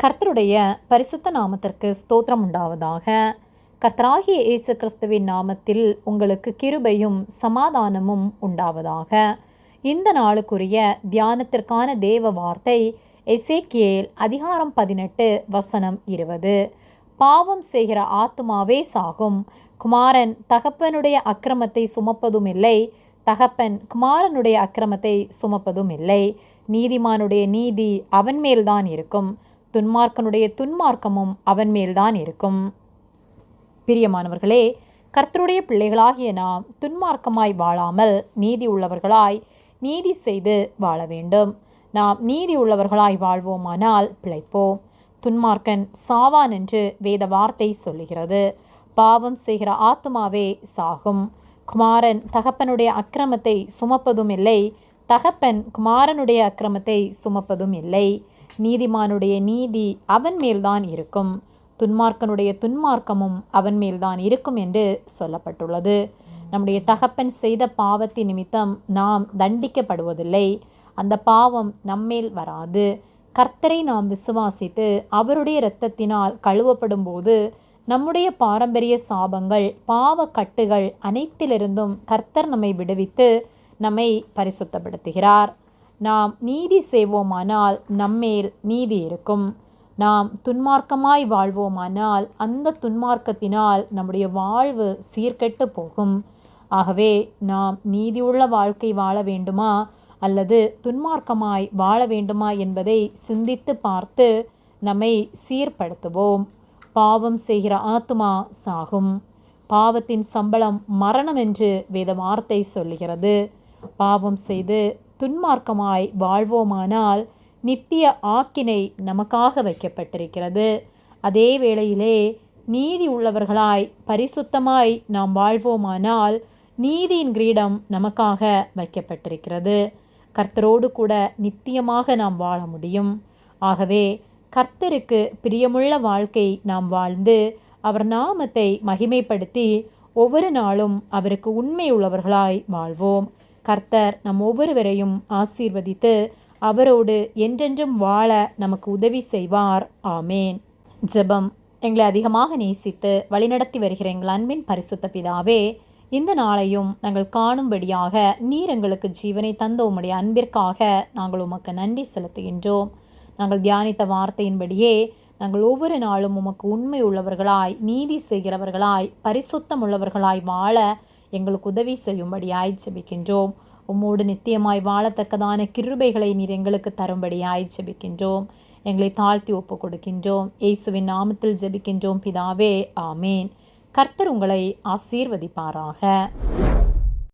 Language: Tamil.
கர்த்தருடைய பரிசுத்த நாமத்திற்கு ஸ்தோத்திரம் உண்டாவதாக. கர்த்தராகிய இயேசு கிறிஸ்துவின் நாமத்தில் உங்களுக்கு கிருபையும் சமாதானமும் உண்டாவதாக. இந்த நாளுக்குரிய தியானத்திற்கான தேவ வார்த்தை எசேக்கியேல் அதிகாரம் 18 வசனம் 20. பாவம் செய்கிற ஆத்துமாவே சாகும். குமாரன் தகப்பனுடைய அக்கிரமத்தை சுமப்பதும் இல்லை, தகப்பன் குமாரனுடைய அக்கிரமத்தை சுமப்பதும் இல்லை. நீதிமானுடைய நீதி அவன் மேல்தான் இருக்கும், துன்மார்க்கனுடைய துன்மார்க்கமும் அவன் மேல்தான் இருக்கும். பிரியமானவர்களே, கர்த்தருடைய பிள்ளைகளாகிய நாம் துன்மார்க்கமாய் வாழாமல் நீதி உள்ளவர்களாய் நீதி செய்து வாழ வேண்டும். நாம் நீதி உள்ளவர்களாய் வாழ்வோமானால் பிழைப்போம். துன்மார்க்கன் சாவான் என்று வேத வார்த்தை சொல்லுகிறது. பாவம் செய்கிற ஆத்துமாவே சாகும். குமாரன் தகப்பனுடைய அக்கிரமத்தை சுமப்பதும் இல்லை, தகப்பன் குமாரனுடைய அக்கிரமத்தை சுமப்பதும் இல்லை. நீதிமானுடைய நீதி அவன் மேல்தான் இருக்கும், துன்மார்க்கனுடைய துன்மார்க்கமும் அவன் மேல்தான் இருக்கும் என்று சொல்லப்பட்டுள்ளது. நம்முடைய தகப்பன் செய்த பாவத்தின் நிமித்தம் நாம் தண்டிக்கப்படுவதில்லை. அந்த பாவம் நம்மேல் வராது. கர்த்தரை நாம் விசுவாசித்து அவருடைய இரத்தத்தினால் கழுவப்படும் போது நம்முடைய பாரம்பரிய சாபங்கள், பாவ கட்டுகள் அனைத்திலிருந்தும் கர்த்தர் நம்மை விடுவித்து நம்மை பரிசுத்தப்படுத்துகிறார். நாம் நீதி செய்வோமானால் நம்மேல் நீதி இருக்கும். நாம் துன்மார்க்கமாய் வாழ்வோமானால் அந்த துன்மார்க்கத்தினால் நம்முடைய வாழ்வு சீர்கெட்டு போகும். ஆகவே நாம் நீதியுள்ள வாழ்க்கை வாழ வேண்டுமா அல்லது துன்மார்க்கமாய் வாழ வேண்டுமா என்பதை சிந்தித்து பார்த்து நம்மை சீர்படுத்துவோம். பாவம் செய்கிற ஆத்துமா சாகும். பாவத்தின் சம்பளம் மரணம் என்று வேத வார்த்தை சொல்லுகிறது. பாவம் செய்து துன்மார்க்கமாய் வாழ்வோமானால் நித்திய ஆக்கினை நமக்காக வைக்கப்பட்டிருக்கிறது. அதே வேளையிலே நீதி உள்ளவர்களாய் பரிசுத்தமாய் நாம் வாழ்வோமானால் நீதியின் கிரீடம் நமக்காக வைக்கப்பட்டிருக்கிறது. கர்த்தரோடு கூட நித்தியமாக நாம் வாழ முடியும். ஆகவே கர்த்தருக்கு பிரியமுள்ள வாழ்க்கை நாம் வாழ்ந்து அவர் நாமத்தை மகிமைப்படுத்தி ஒவ்வொரு நாளும் அவருக்கு உண்மை உள்ளவர்களாய் வாழ்வோம். கர்த்தர் நம் ஒவ்வொருவரையும் ஆசீர்வதித்து அவரோடு என்றென்றும் வாழ நமக்கு உதவி செய்வார். ஆமேன். ஜெபம். எங்களை அதிகமாக நேசித்து வழிநடத்தி வருகிற எங்கள் அன்பின் பரிசுத்த பிதாவே, இந்த நாளையும் நாங்கள் காணும்படியாக நீர் எங்களுக்கு ஜீவனை தந்த உம்முடைய அன்பிற்காக நாங்கள் உமக்கு நன்றி செலுத்துகின்றோம். நாங்கள் தியானித்த வார்த்தையின்படியே நாங்கள் ஒவ்வொரு நாளும் உமக்கு உண்மை உள்ளவர்களாய் நீதி செய்கிறவர்களாய் பரிசுத்தம் உள்ளவர்களாய் வாழ எங்களுக்கு உதவி செய்யும்படியாய் ஜெபிக்கின்றோம். உம்மோடு நித்தியமாய் வாழத்தக்கதான கிருபைகளை நீர் எங்களுக்கு தரும்படியாய் ஜெபிக்கின்றோம். எங்களை தாழ்த்தி ஒப்பு கொடுக்கின்றோம். இயேசுவின் நாமத்தில் ஜெபிக்கின்றோம் பிதாவே, ஆமேன். கர்த்தர் உங்களை ஆசீர்வதிப்பாராக.